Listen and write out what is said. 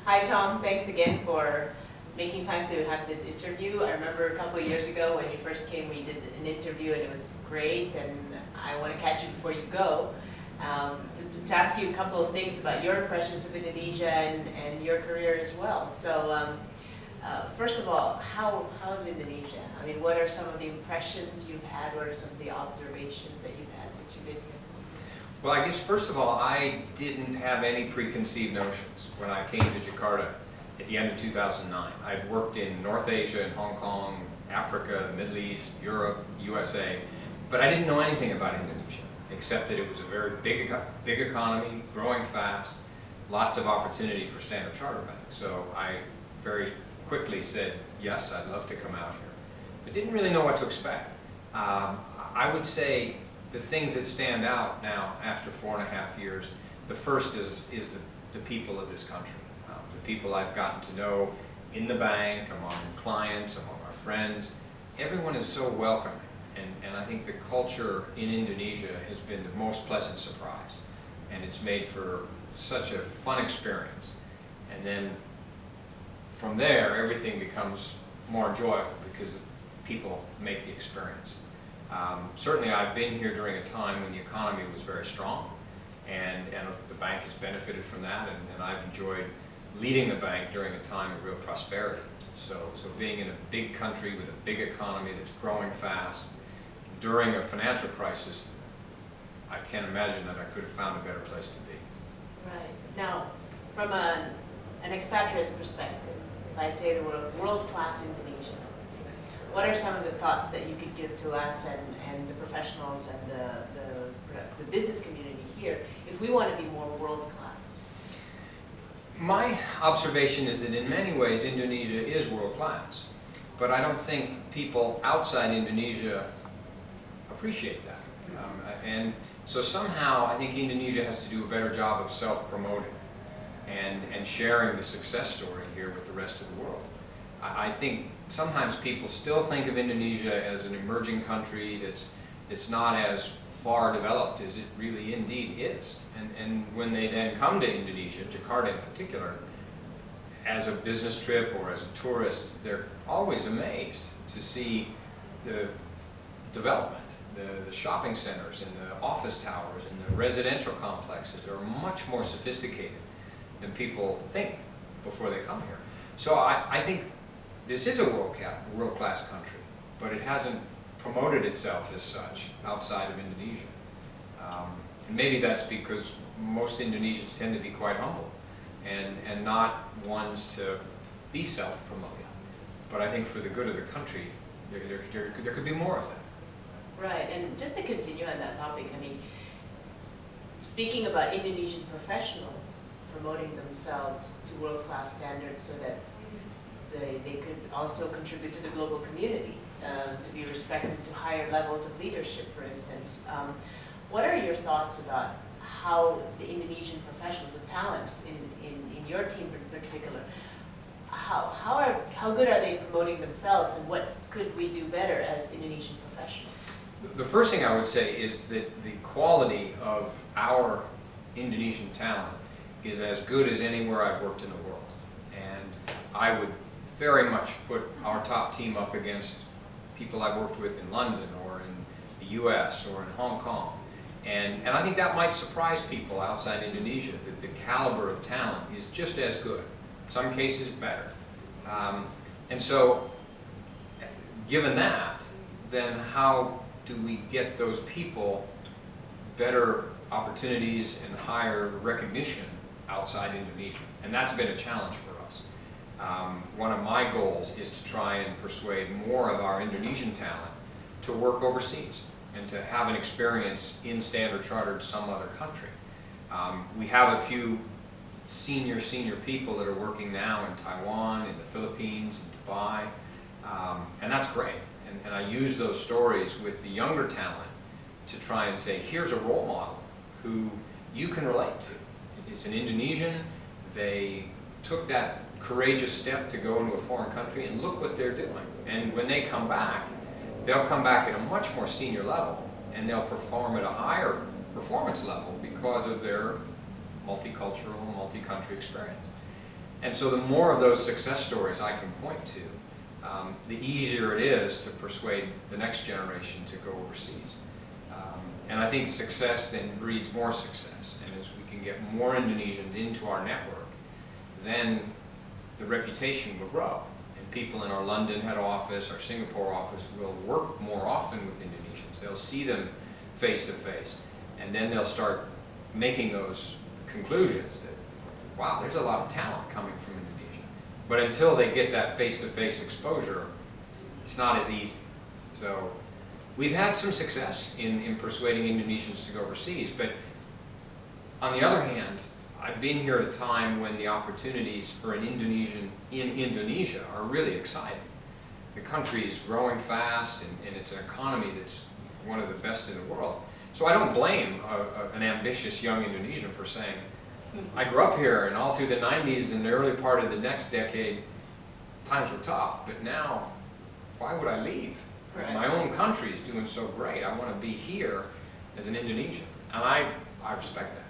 Hi, Tom. Thanks again for making time to have this interview. I remember a couple of years ago when you first came, we did an interview and it was great, and I want to catch you before you go to ask you a couple of things about your impressions of Indonesia and your career as well. So first of all, how's Indonesia? I mean, what are some of the impressions you've had? What are some of the observations that you've had since you've been here? Well, I guess first of all, I didn't have any preconceived notions when I came to Jakarta at the end of 2009. I'd worked in North Asia, in Hong Kong, Africa, the Middle East, Europe, USA, but I didn't know anything about Indonesia, except that it was a very big economy, growing fast, lots of opportunity for Standard Chartered Bank. So I very quickly said, yes, I'd love to come out here, but didn't really know what to expect. I would say the things that stand out now after 4.5 years, the first is the people of this country. The people I've gotten to know in the bank, among clients, among our friends. Everyone is so welcoming, and I think the culture in Indonesia has been the most pleasant surprise, and it's made for such a fun experience. And then from there, everything becomes more enjoyable because people make the experience. Certainly I've been here during a time when the economy was very strong, and the bank has benefited from that, and I've enjoyed leading the bank during a time of real prosperity. So being in a big country with a big economy that's growing fast, during a financial crisis, I can't imagine that I could have found a better place to be. Right. Now, from an expatriate's perspective, if I say the word world-class Indonesia, what are some of the thoughts that you could give to us and the professionals and the business community here if we want to be more world-class? My observation is that in many ways Indonesia is world-class, but I don't think people outside Indonesia appreciate that. And so somehow I think Indonesia has to do a better job of self-promoting and sharing the success story here with the rest of the world. I think sometimes people still think of Indonesia as an emerging country that's not as far developed as it really indeed is. And when they then come to Indonesia, Jakarta in particular, as a business trip or as a tourist, they're always amazed to see the development, the shopping centers and the office towers and the residential complexes are much more sophisticated than people think before they come here. So I think this is a world-class country, but it hasn't promoted itself as such outside of Indonesia. And maybe that's because most Indonesians tend to be quite humble and not ones to be self-promoting. But I think for the good of the country, there could be more of that. Right, and just to continue on that topic, I mean, speaking about Indonesian professionals promoting themselves to world-class standards so that they could also contribute to the global community, to be respected to higher levels of leadership, for instance. What are your thoughts about how the Indonesian professionals, the talents in your team in particular, how good are they promoting themselves, and what could we do better as Indonesian professionals? The first thing I would say is that the quality of our Indonesian talent is as good as anywhere I've worked in the world. And I would very much put our top team up against people I've worked with in London or in the US or in Hong Kong. And I think that might surprise people outside Indonesia, that the caliber of talent is just as good, in some cases better. And so, given that, then how do we get those people better opportunities and higher recognition outside Indonesia? And that's been a challenge for us. One of my goals is to try and persuade more of our Indonesian talent to work overseas and to have an experience in Standard Chartered some other country. We have a few senior people that are working now in Taiwan, in the Philippines, in Dubai, and that's great. And I use those stories with the younger talent to try and say, here's a role model who you can relate to. It's an Indonesian. They took that courageous step to go into a foreign country, and look what they're doing. And when they come back, they'll come back at a much more senior level, and they'll perform at a higher performance level because of their multicultural, multi-country experience. And so the more of those success stories I can point to, the easier it is to persuade the next generation to go overseas. And I think success then breeds more success. And as we can get more Indonesians into our network, then the reputation will grow. And people in our London head office, our Singapore office will work more often with Indonesians. They'll see them face to face. And then they'll start making those conclusions that, wow, there's a lot of talent coming from Indonesia. But until they get that face-to-face exposure, it's not as easy. So we've had some success in persuading Indonesians to go overseas, but on the other hand, I've been here at a time when the opportunities for an Indonesian in Indonesia are really exciting. The country is growing fast, and it's an economy that's one of the best in the world. So I don't blame an ambitious young Indonesian for saying, I grew up here, and all through the 90s and the early part of the next decade, times were tough, but now, why would I leave? Right. My own country is doing so great. I want to be here as an Indonesian, and I respect that.